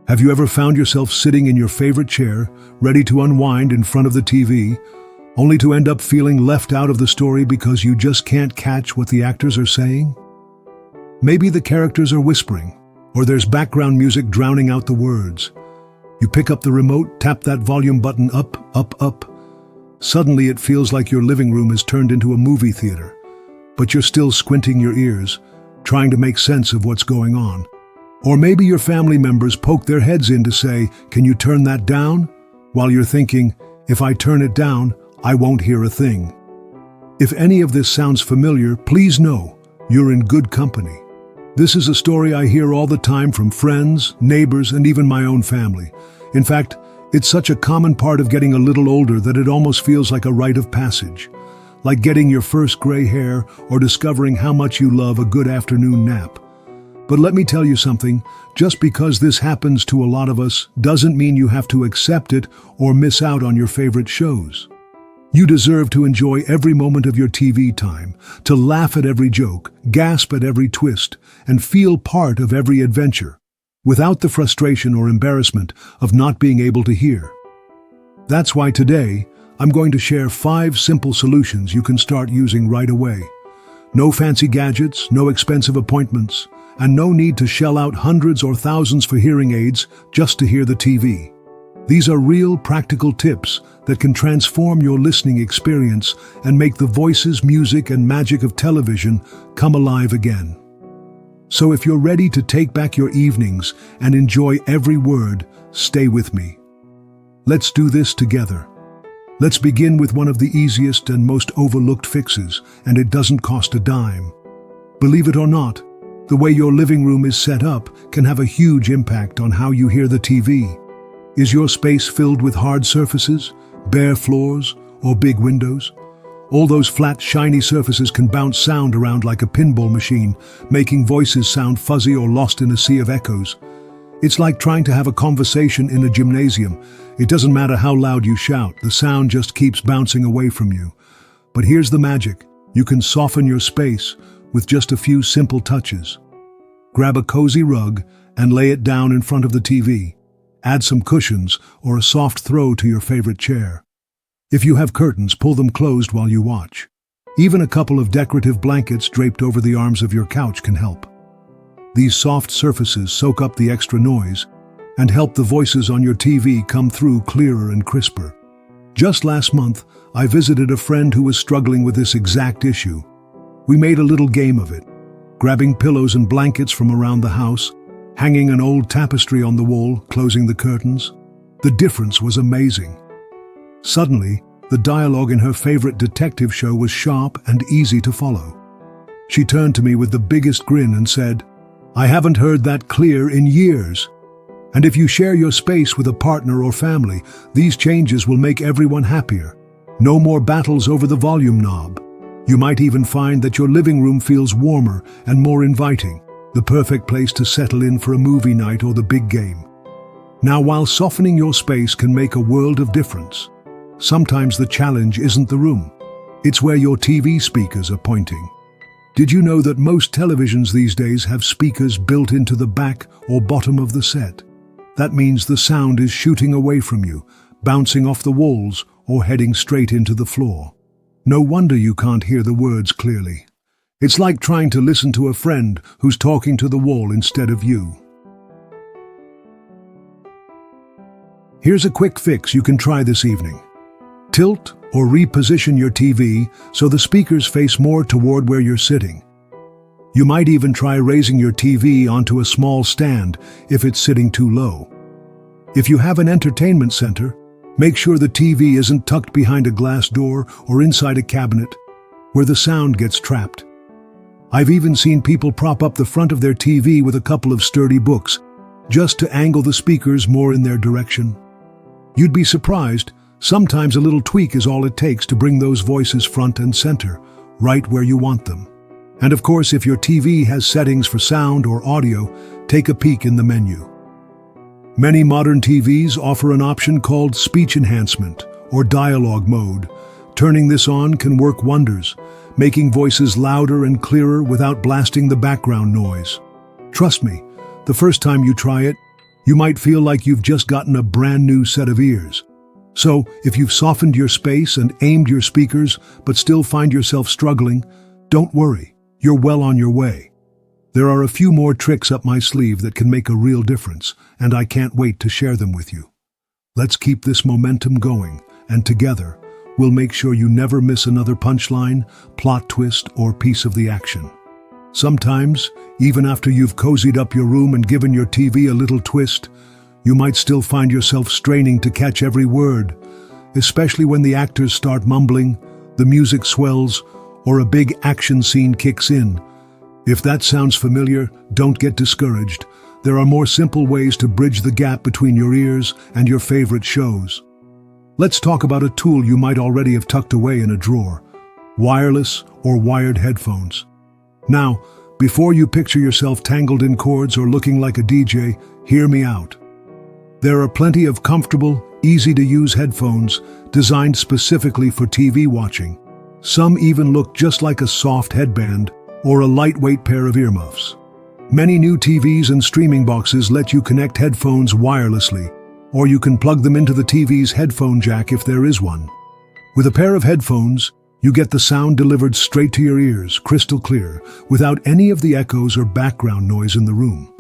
Have you ever found yourself sitting in your favorite chair, ready to unwind in front of the TV, only to end up feeling left out of the story because you just can't catch what the actors are saying? Maybe the characters are whispering, or there's background music drowning out the words. You pick up the remote, tap that volume button up, up, up. Suddenly it feels like your living room has turned into a movie theater, but you're still squinting your ears, trying to make sense of what's going on. Or maybe your family members poke their heads in to say, "Can you turn that down?" While you're thinking, "If I turn it down, I won't hear a thing." If any of this sounds familiar, please know you're in good company. This is a story I hear all the time from friends, neighbors, and even my own family. In fact, it's such a common part of getting a little older that it almost feels like a rite of passage. Like getting your first gray hair or discovering how much you love a good afternoon nap. But let me tell you something, just because this happens to a lot of us doesn't mean you have to accept it or miss out on your favorite shows. You deserve to enjoy every moment of your TV time, to laugh at every joke, gasp at every twist, and feel part of every adventure, without the frustration or embarrassment of not being able to hear. That's why today, I'm going to share 5 simple solutions you can start using right away. No fancy gadgets, no expensive appointments, and no need to shell out hundreds or thousands for hearing aids just to hear the TV. These are real, practical tips that can transform your listening experience and make the voices, music, and magic of television come alive again. So if you're ready to take back your evenings and enjoy every word, stay with me. Let's do this together. Let's begin with one of the easiest and most overlooked fixes, and it doesn't cost a dime. Believe it or not, the way your living room is set up can have a huge impact on how you hear the TV. Is your space filled with hard surfaces, bare floors, or big windows? All those flat, shiny surfaces can bounce sound around like a pinball machine, making voices sound fuzzy or lost in a sea of echoes. It's like trying to have a conversation in a gymnasium. It doesn't matter how loud you shout, the sound just keeps bouncing away from you. But here's the magic. You can soften your space with just a few simple touches. Grab a cozy rug and lay it down in front of the TV. Add some cushions or a soft throw to your favorite chair. If you have curtains, pull them closed while you watch. Even a couple of decorative blankets draped over the arms of your couch can help. These soft surfaces soak up the extra noise and help the voices on your TV come through clearer and crisper. Just last month, I visited a friend who was struggling with this exact issue. We made a little game of it, grabbing pillows and blankets from around the house, hanging an old tapestry on the wall, closing the curtains. The difference was amazing. Suddenly, the dialogue in her favorite detective show was sharp and easy to follow. She turned to me with the biggest grin and said, "I haven't heard that clear in years." And if you share your space with a partner or family, these changes will make everyone happier. No more battles over the volume knob. You might even find that your living room feels warmer and more inviting, the perfect place to settle in for a movie night or the big game. Now, while softening your space can make a world of difference, sometimes the challenge isn't the room. It's where your TV speakers are pointing. Did you know that most televisions these days have speakers built into the back or bottom of the set? That means the sound is shooting away from you, bouncing off the walls or heading straight into the floor. No wonder you can't hear the words clearly. It's like trying to listen to a friend who's talking to the wall instead of you. Here's a quick fix you can try this evening. Tilt or reposition your TV so the speakers face more toward where you're sitting. You might even try raising your TV onto a small stand if it's sitting too low. If you have an entertainment center, make sure the TV isn't tucked behind a glass door or inside a cabinet where the sound gets trapped. I've even seen people prop up the front of their TV with a couple of sturdy books just to angle the speakers more in their direction. You'd be surprised, sometimes a little tweak is all it takes to bring those voices front and center, right where you want them. And of course, if your TV has settings for sound or audio, take a peek in the menu. Many modern TVs offer an option called speech enhancement or dialogue mode. Turning this on can work wonders, making voices louder and clearer without blasting the background noise. Trust me, the first time you try it, You might feel like you've just gotten a brand new set of ears. So, if you've softened your space and aimed your speakers but still find yourself struggling, don't worry, you're well on your way. There are a few more tricks up my sleeve that can make a real difference, and I can't wait to share them with you. Let's keep this momentum going, and together, we'll make sure you never miss another punchline, plot twist, or piece of the action. Sometimes, even after you've cozied up your room and given your TV a little twist, you might still find yourself straining to catch every word, especially when the actors start mumbling, the music swells, or a big action scene kicks in. If that sounds familiar, don't get discouraged. There are more simple ways to bridge the gap between your ears and your favorite shows. Let's talk about a tool you might already have tucked away in a drawer: wireless or wired headphones. Now, before you picture yourself tangled in cords or looking like a DJ, hear me out. There are plenty of comfortable, easy-to-use headphones designed specifically for TV watching. Some even look just like a soft headband or a lightweight pair of earmuffs. Many new TVs and streaming boxes let you connect headphones wirelessly, or you can plug them into the TV's headphone jack if there is one. With a pair of headphones, you get the sound delivered straight to your ears, crystal clear, without any of the echoes or background noise in the room.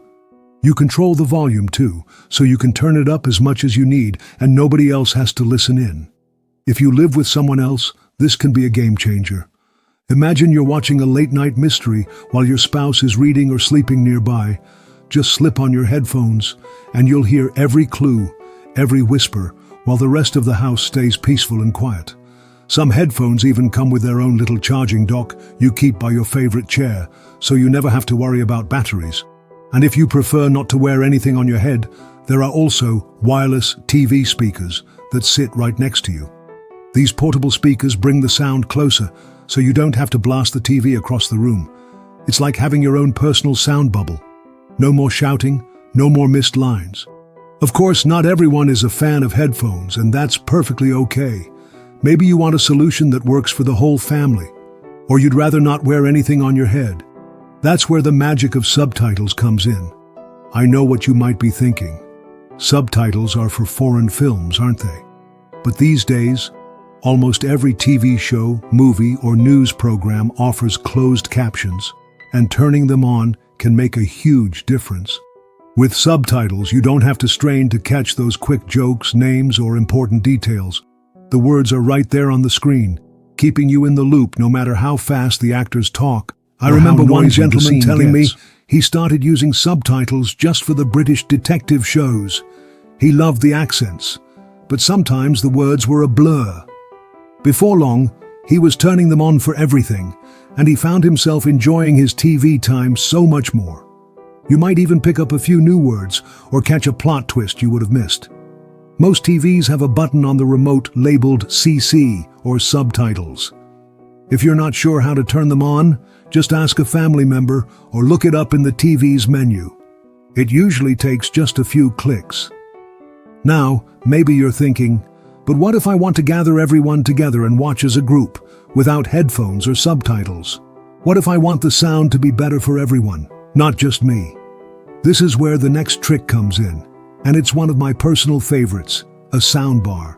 You control the volume too, so you can turn it up as much as you need and nobody else has to listen in. If you live with someone else, this can be a game changer. Imagine you're watching a late-night mystery while your spouse is reading or sleeping nearby. Just slip on your headphones, and you'll hear every clue, every whisper, while the rest of the house stays peaceful and quiet. Some headphones even come with their own little charging dock you keep by your favorite chair, so you never have to worry about batteries. And if you prefer not to wear anything on your head, there are also wireless TV speakers that sit right next to you. These portable speakers bring the sound closer, so you don't have to blast the TV across the room. It's like having your own personal sound bubble. No more shouting, no more missed lines. Of course, not everyone is a fan of headphones, and that's perfectly okay. Maybe you want a solution that works for the whole family, or you'd rather not wear anything on your head. That's where the magic of subtitles comes in. I know what you might be thinking. Subtitles are for foreign films, aren't they? But these days, almost every TV show, movie, or news program offers closed captions, and turning them on can make a huge difference. With subtitles, you don't have to strain to catch those quick jokes, names, or important details. The words are right there on the screen, keeping you in the loop no matter how fast the actors talk. I remember one gentleman telling me he started using subtitles just for the British detective shows. He loved the accents, but sometimes the words were a blur. Before long, he was turning them on for everything, and he found himself enjoying his TV time so much more. You might even pick up a few new words or catch a plot twist you would have missed. Most TVs have a button on the remote labeled CC or subtitles. If you're not sure how to turn them on, just ask a family member or look it up in the TV's menu. It usually takes just a few clicks. Now, maybe you're thinking, but what if I want to gather everyone together and watch as a group, without headphones or subtitles? What if I want the sound to be better for everyone, not just me? This is where the next trick comes in, and it's one of my personal favorites, a soundbar.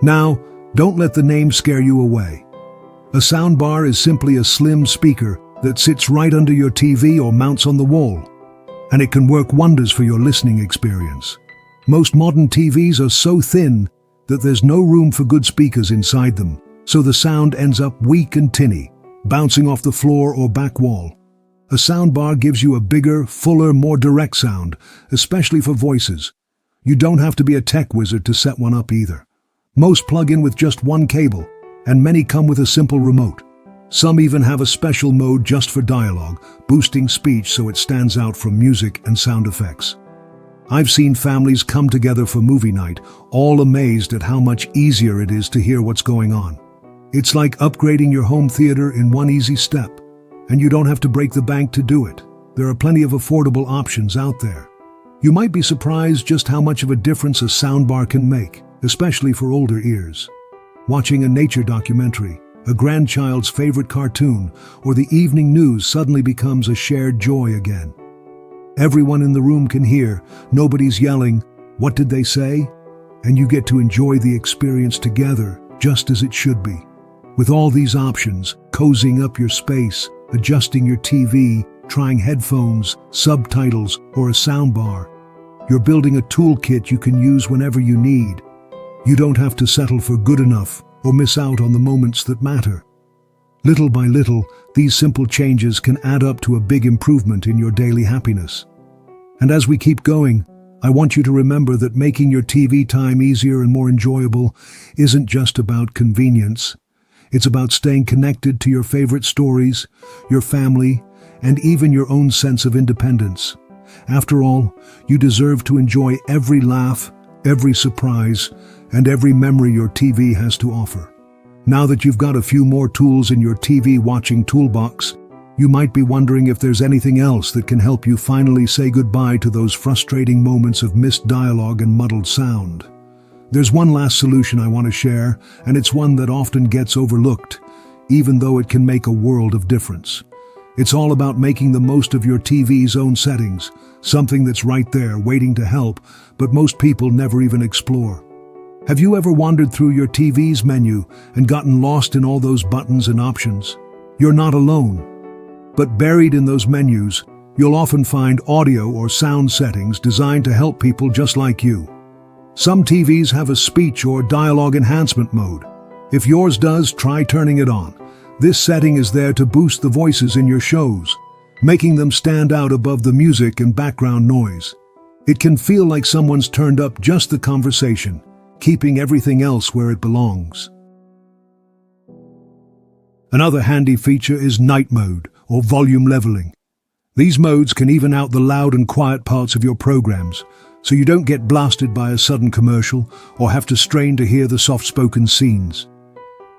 Now, don't let the name scare you away. A soundbar is simply a slim speaker that sits right under your TV or mounts on the wall, and it can work wonders for your listening experience. Most modern TVs are so thin that there's no room for good speakers inside them, so the sound ends up weak and tinny, bouncing off the floor or back wall. A soundbar gives you a bigger, fuller, more direct sound, especially for voices. You don't have to be a tech wizard to set one up either. Most plug in with just one cable, and many come with a simple remote. Some even have a special mode just for dialogue, boosting speech so it stands out from music and sound effects. I've seen families come together for movie night, all amazed at how much easier it is to hear what's going on. It's like upgrading your home theater in one easy step, and you don't have to break the bank to do it. There are plenty of affordable options out there. You might be surprised just how much of a difference a soundbar can make, especially for older ears. Watching a nature documentary, a grandchild's favorite cartoon, or the evening news suddenly becomes a shared joy again. Everyone in the room can hear. Nobody's yelling, "What did they say?" And you get to enjoy the experience together, just as it should be. With all these options, cozying up your space, adjusting your TV, trying headphones, subtitles, or a soundbar, you're building a toolkit you can use whenever you need. You don't have to settle for good enough or miss out on the moments that matter. Little by little, these simple changes can add up to a big improvement in your daily happiness. And as we keep going, I want you to remember that making your TV time easier and more enjoyable isn't just about convenience. It's about staying connected to your favorite stories, your family, and even your own sense of independence. After all, you deserve to enjoy every laugh, every surprise, and every memory your TV has to offer. Now that you've got a few more tools in your TV watching toolbox, you might be wondering if there's anything else that can help you finally say goodbye to those frustrating moments of missed dialogue and muddled sound. There's one last solution I want to share, and it's one that often gets overlooked, even though it can make a world of difference. It's all about making the most of your TV's own settings, something that's right there waiting to help, but most people never even explore. Have you ever wandered through your TV's menu and gotten lost in all those buttons and options? You're not alone. But buried in those menus, you'll often find audio or sound settings designed to help people just like you. Some TVs have a speech or dialogue enhancement mode. If yours does, try turning it on. This setting is there to boost the voices in your shows, making them stand out above the music and background noise. It can feel like someone's turned up just the conversation, keeping everything else where it belongs. Another handy feature is night mode, or volume leveling. These modes can even out the loud and quiet parts of your programs, so you don't get blasted by a sudden commercial or have to strain to hear the soft-spoken scenes.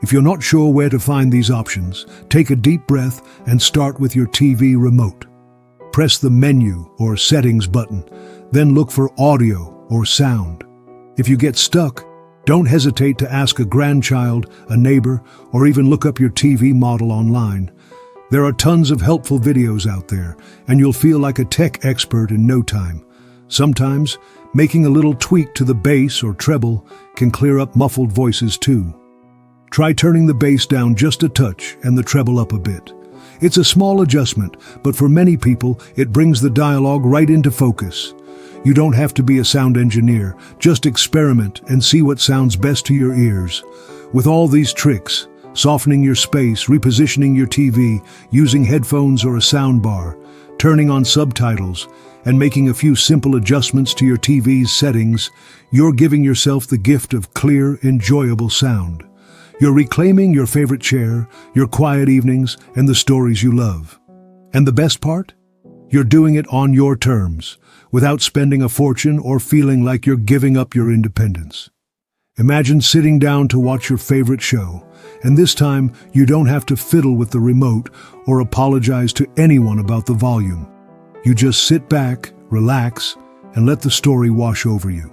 If you're not sure where to find these options, take a deep breath and start with your TV remote. Press the Menu or Settings button, then look for Audio or Sound. If you get stuck, don't hesitate to ask a grandchild, a neighbor, or even look up your TV model online. There are tons of helpful videos out there, and you'll feel like a tech expert in no time. Sometimes, making a little tweak to the bass or treble can clear up muffled voices too. Try turning the bass down just a touch and the treble up a bit. It's a small adjustment, but for many people, it brings the dialogue right into focus. You don't have to be a sound engineer, just experiment and see what sounds best to your ears. With all these tricks, softening your space, repositioning your TV, using headphones or a soundbar, turning on subtitles, and making a few simple adjustments to your TV's settings, you're giving yourself the gift of clear, enjoyable sound. You're reclaiming your favorite chair, your quiet evenings, and the stories you love. And the best part? You're doing it on your terms, without spending a fortune or feeling like you're giving up your independence. Imagine sitting down to watch your favorite show, and this time you don't have to fiddle with the remote or apologize to anyone about the volume. You just sit back, relax, and let the story wash over you.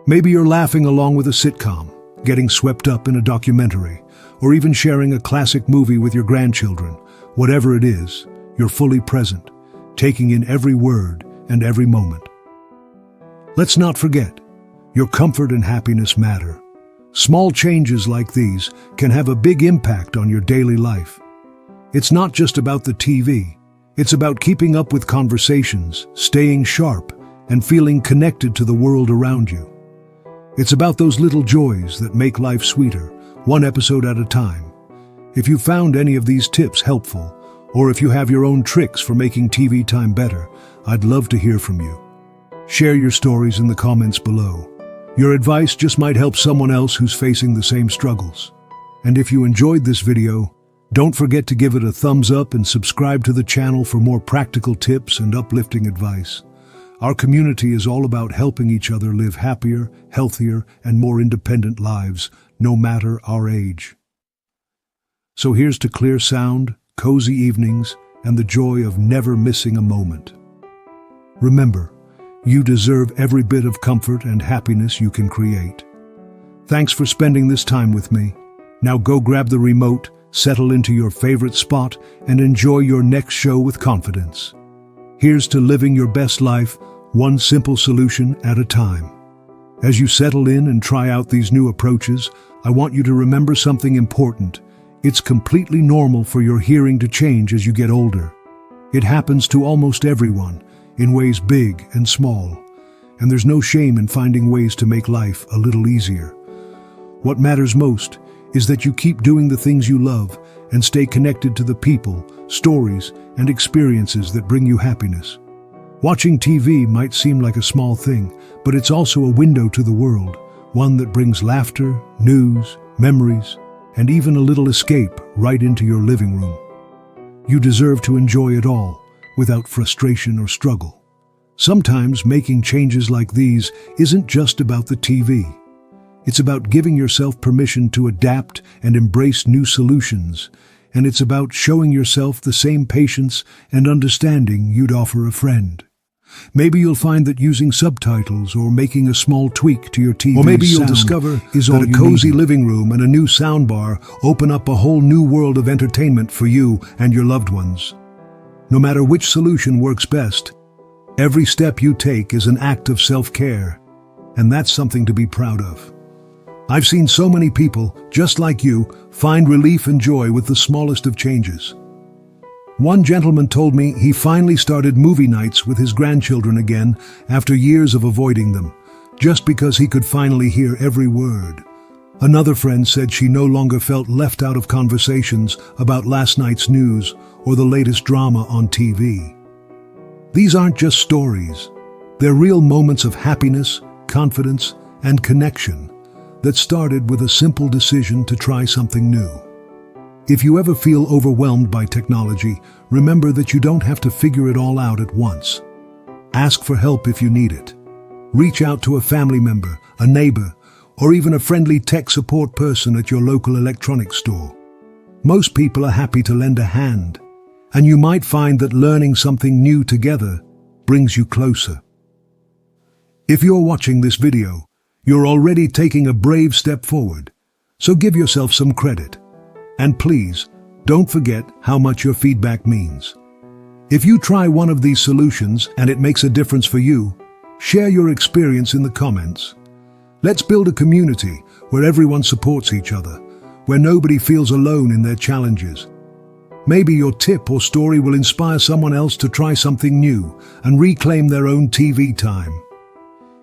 Maybe you're laughing along with a sitcom, getting swept up in a documentary, or even sharing a classic movie with your grandchildren. Whatever it is, you're fully present, taking in every word and every moment. Let's not forget, your comfort and happiness matter. Small changes like these can have a big impact on your daily life. It's not just about the TV. It's about keeping up with conversations, staying sharp, and feeling connected to the world around you. It's about those little joys that make life sweeter, one episode at a time. If you found any of these tips helpful, or if you have your own tricks for making TV time better, I'd love to hear from you. Share your stories in the comments below. Your advice just might help someone else who's facing the same struggles. And if you enjoyed this video, don't forget to give it a thumbs up and subscribe to the channel for more practical tips and uplifting advice. Our community is all about helping each other live happier, healthier, and more independent lives, no matter our age. So here's to clear sound, cozy evenings, and the joy of never missing a moment. Remember, you deserve every bit of comfort and happiness you can create. Thanks for spending this time with me. Now go grab the remote, settle into your favorite spot, and enjoy your next show with confidence. Here's to living your best life, one simple solution at a time. As you settle in and try out these new approaches, I want you to remember something important. It's completely normal for your hearing to change as you get older. It happens to almost everyone, in ways big and small, and there's no shame in finding ways to make life a little easier. What matters most is that you keep doing the things you love and stay connected to the people, stories, and experiences that bring you happiness. Watching TV might seem like a small thing, but it's also a window to the world, one that brings laughter, news, memories, and even a little escape right into your living room. You deserve to enjoy it all, without frustration or struggle. Sometimes making changes like these isn't just about the TV. It's about giving yourself permission to adapt and embrace new solutions, and it's about showing yourself the same patience and understanding you'd offer a friend. Maybe you'll find that using subtitles or making a small tweak to your TV, Or maybe you'll sound discover is that all a you cozy need. living Room and a new soundbar open up a whole new world of entertainment for you and your loved ones. No matter which solution works best, every step you take is an act of self-care, and that's something to be proud of. I've seen so many people, just like you, find relief and joy with the smallest of changes. One gentleman told me he finally started movie nights with his grandchildren again after years of avoiding them, just because he could finally hear every word. Another friend said she no longer felt left out of conversations about last night's news or the latest drama on TV. These aren't just stories. They're real moments of happiness, confidence, and connection that started with a simple decision to try something new. If you ever feel overwhelmed by technology, remember that you don't have to figure it all out at once. Ask for help if you need it. Reach out to a family member, a neighbor, or even a friendly tech support person at your local electronics store. Most people are happy to lend a hand, and you might find that learning something new together brings you closer. If you're watching this video, you're already taking a brave step forward, so give yourself some credit. And please, don't forget how much your feedback means. If you try one of these solutions and it makes a difference for you, share your experience in the comments. Let's build a community where everyone supports each other, where nobody feels alone in their challenges. Maybe your tip or story will inspire someone else to try something new and reclaim their own TV time.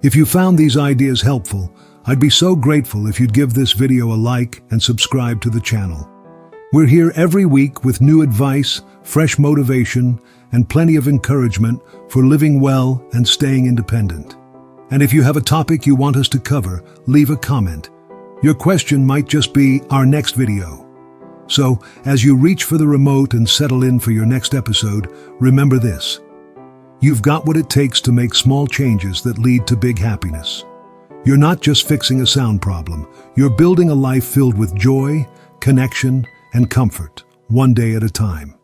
If you found these ideas helpful, I'd be so grateful if you'd give this video a like and subscribe to the channel. We're here every week with new advice, fresh motivation, and plenty of encouragement for living well and staying independent. And if you have a topic you want us to cover, leave a comment. Your question might just be our next video. So, as you reach for the remote and settle in for your next episode, remember this. You've got what it takes to make small changes that lead to big happiness. You're not just fixing a sound problem, you're building a life filled with joy, connection, and comfort, one day at a time.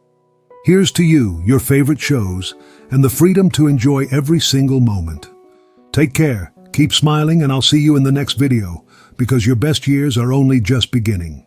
Here's to you, your favorite shows, and the freedom to enjoy every single moment. Take care, keep smiling, and I'll see you in the next video, because your best years are only just beginning.